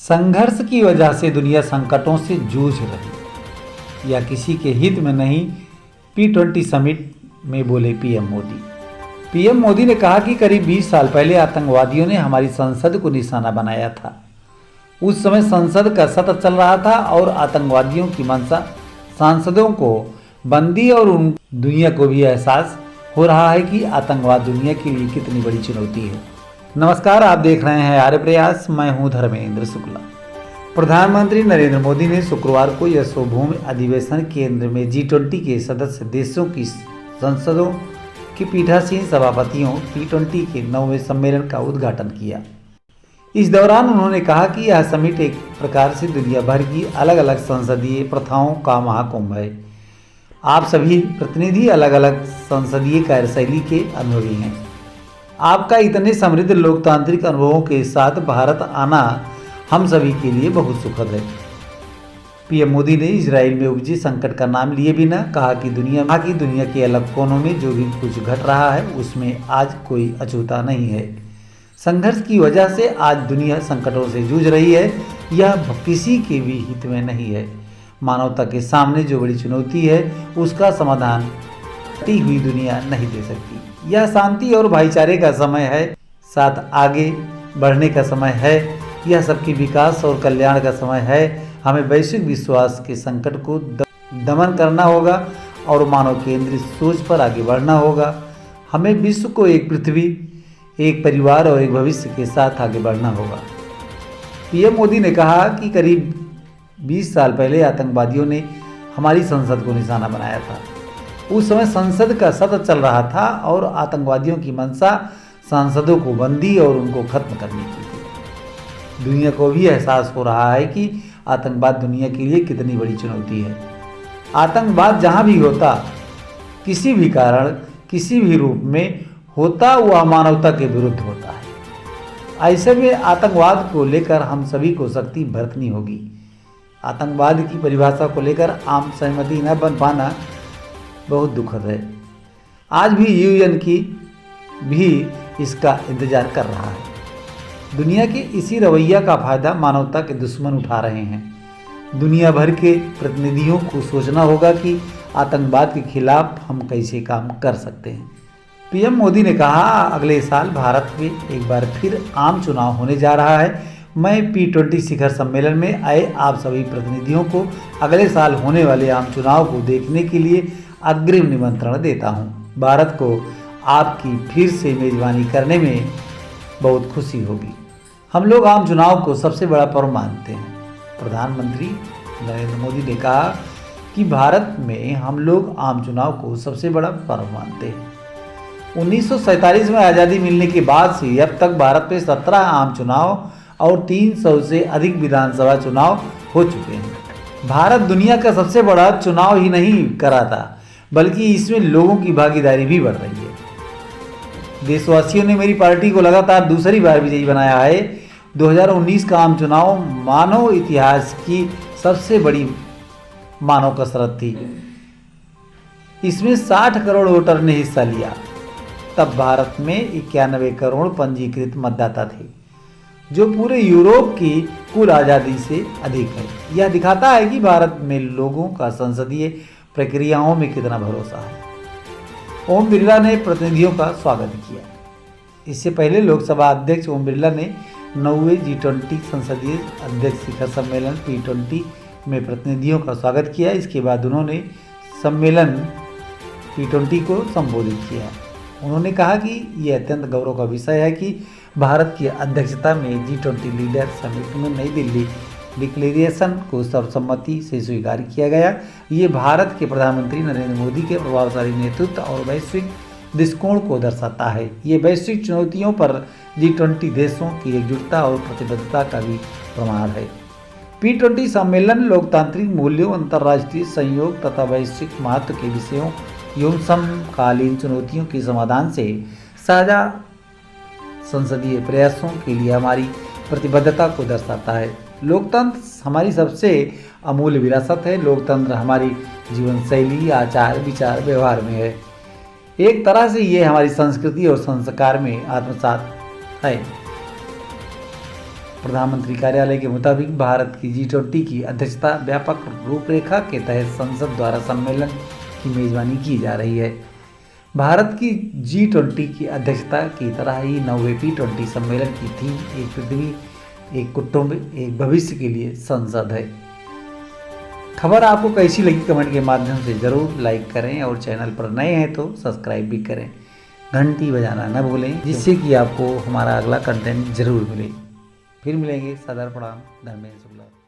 संघर्ष की वजह से दुनिया संकटों से जूझ रही, यह किसी के हित में नहीं, P20 समिट में बोले पीएम मोदी। पीएम मोदी ने कहा कि करीब 20 साल पहले आतंकवादियों ने हमारी संसद को निशाना बनाया था। उस समय संसद का सत्र चल रहा था और आतंकवादियों की मंशा सांसदों को बंदी और उन दुनिया को भी एहसास हो रहा है कि आतंकवाद दुनिया के लिए कितनी बड़ी चुनौती है। नमस्कार, आप देख रहे हैं आर्य प्रयास। मैं हूं धर्मेंद्र शुक्ला। प्रधानमंत्री नरेंद्र मोदी ने शुक्रवार को यशोभूमि अधिवेशन केंद्र में G20 के सदस्य देशों की संसदों के पीठासीन सभापतियों P20 के 9वें सम्मेलन का उद्घाटन किया। इस दौरान उन्होंने कहा कि यह समिट एक प्रकार से दुनिया भर की अलग अलग संसदीय प्रथाओं का महाकुंभ है। आप सभी प्रतिनिधि अलग अलग संसदीय कार्यशैली के अनुभवी हैं। आपका इतने समृद्ध लोकतांत्रिक अनुभवों के साथ भारत आना हम सभी के लिए बहुत सुखद है। पीएम मोदी ने इजराइल में उपजे संकट का नाम लिए बिना कहा कि दुनिया के अलग कोनों में जो भी कुछ घट रहा है उसमें आज कोई अछूता नहीं है। संघर्ष की वजह से आज दुनिया संकटों से जूझ रही है, यह किसी के भी हित में नहीं है। मानवता के सामने जो बड़ी चुनौती है उसका समाधान टूटी हुई दुनिया नहीं दे सकती। यह शांति और भाईचारे का समय है, साथ आगे बढ़ने का समय है। यह सबके विकास और कल्याण का समय है। हमें वैश्विक विश्वास के संकट को दमन करना होगा और मानव केंद्रित सोच पर आगे बढ़ना होगा। हमें विश्व को एक पृथ्वी, एक परिवार और एक भविष्य के साथ आगे बढ़ना होगा। पीएम मोदी ने कहा कि करीब 20 साल पहले आतंकवादियों ने हमारी संसद को निशाना बनाया था। उस समय संसद का सत्र चल रहा था और आतंकवादियों की मंशा सांसदों को बंदी और उनको खत्म करने की थी। दुनिया को भी एहसास हो रहा है कि आतंकवाद दुनिया के लिए कितनी बड़ी चुनौती है। आतंकवाद जहां भी होता, किसी भी कारण, किसी भी रूप में होता, वह मानवता के विरुद्ध होता है। ऐसे में आतंकवाद को लेकर हम सभी को शक्ति बरतनी होगी। आतंकवाद की परिभाषा को लेकर आम सहमति न बन पाना बहुत दुखद है। आज भी यूएन की भी इसका इंतजार कर रहा है। दुनिया के इसी रवैया का फायदा मानवता के दुश्मन उठा रहे हैं। दुनिया भर के प्रतिनिधियों को सोचना होगा कि आतंकवाद के खिलाफ हम कैसे काम कर सकते हैं। पीएम मोदी ने कहा, अगले साल भारत में एक बार फिर आम चुनाव होने जा रहा है। मैं P20 शिखर सम्मेलन में आए आप सभी प्रतिनिधियों को अगले साल होने वाले आम चुनाव को देखने के लिए अग्रिम निमंत्रण देता हूं। भारत को आपकी फिर से मेजबानी करने में बहुत खुशी होगी। हम लोग आम चुनाव को सबसे बड़ा पर्व मानते हैं। प्रधानमंत्री नरेंद्र मोदी ने कहा कि भारत में हम लोग आम चुनाव को सबसे बड़ा पर्व मानते हैं। 1947 में आज़ादी मिलने के बाद से अब तक भारत में 17 आम चुनाव और 300 से अधिक विधानसभा चुनाव हो चुके हैं। भारत दुनिया का सबसे बड़ा चुनाव ही नहीं कराता, बल्कि इसमें लोगों की भागीदारी भी बढ़ रही है। देशवासियों ने मेरी पार्टी को लगातार दूसरी बार विजयी बनाया है। 2019 का आम चुनाव मानव इतिहास की सबसे बड़ी मानव कसरत थी। इसमें 60 करोड़ वोटर ने हिस्सा लिया। तब भारत में 91 करोड़ पंजीकृत मतदाता थे, जो पूरे यूरोप की कुल आज़ादी से अधिक है। यह दिखाता है कि भारत में लोगों का संसदीय प्रक्रियाओं में कितना भरोसा है। ओम बिरला ने प्रतिनिधियों का स्वागत किया। इससे पहले लोकसभा अध्यक्ष ओम बिरला ने 9वें G20 संसदीय अध्यक्ष शिखर सम्मेलन P20 में प्रतिनिधियों का स्वागत किया। इसके बाद उन्होंने सम्मेलन P20 को संबोधित किया। उन्होंने कहा कि यह अत्यंत गौरव का विषय है कि भारत की अध्यक्षता में G20 लीडर समिट में नई दिल्ली डिक्लेरेशन को सर्वसम्मति से स्वीकार किया गया। ये भारत के प्रधानमंत्री नरेंद्र मोदी के प्रभावशाली नेतृत्व और वैश्विक दृष्टिकोण को दर्शाता है। ये वैश्विक चुनौतियों पर G20 देशों की एकजुटता और प्रतिबद्धता का भी प्रमाण है। P20 सम्मेलन लोकतांत्रिक मूल्यों, अंतर्राष्ट्रीय सहयोग तथा वैश्विक महत्व के विषयों एवं समकालीन चुनौतियों के समाधान से साझा संसदीय प्रयासों के लिए हमारी प्रतिबद्धता को दर्शाता है। लोकतंत्र हमारी सबसे अमूल्य विरासत है। लोकतंत्र हमारी जीवन शैली, आचार, विचार, व्यवहार में है। एक तरह से ये हमारी संस्कृति और संस्कार में आत्मसात है। प्रधानमंत्री कार्यालय के मुताबिक भारत की G20 की अध्यक्षता व्यापक रूपरेखा के तहत संसद द्वारा सम्मेलन की मेजबानी की जा रही है। भारत की G20 की अध्यक्षता की तरह ही 9वें P20 सम्मेलन की थीम एक पृथ्वी, एक कुटुंब, एक भविष्य के लिए संसद है। खबर आपको कैसी लगी कमेंट के माध्यम से ज़रूर लाइक करें और चैनल पर नए हैं तो सब्सक्राइब भी करें। घंटी बजाना न भूलें, जिससे कि आपको हमारा अगला कंटेंट जरूर मिले। फिर मिलेंगे। सदर प्रणाम, धर्मेंद्र शुक्ला।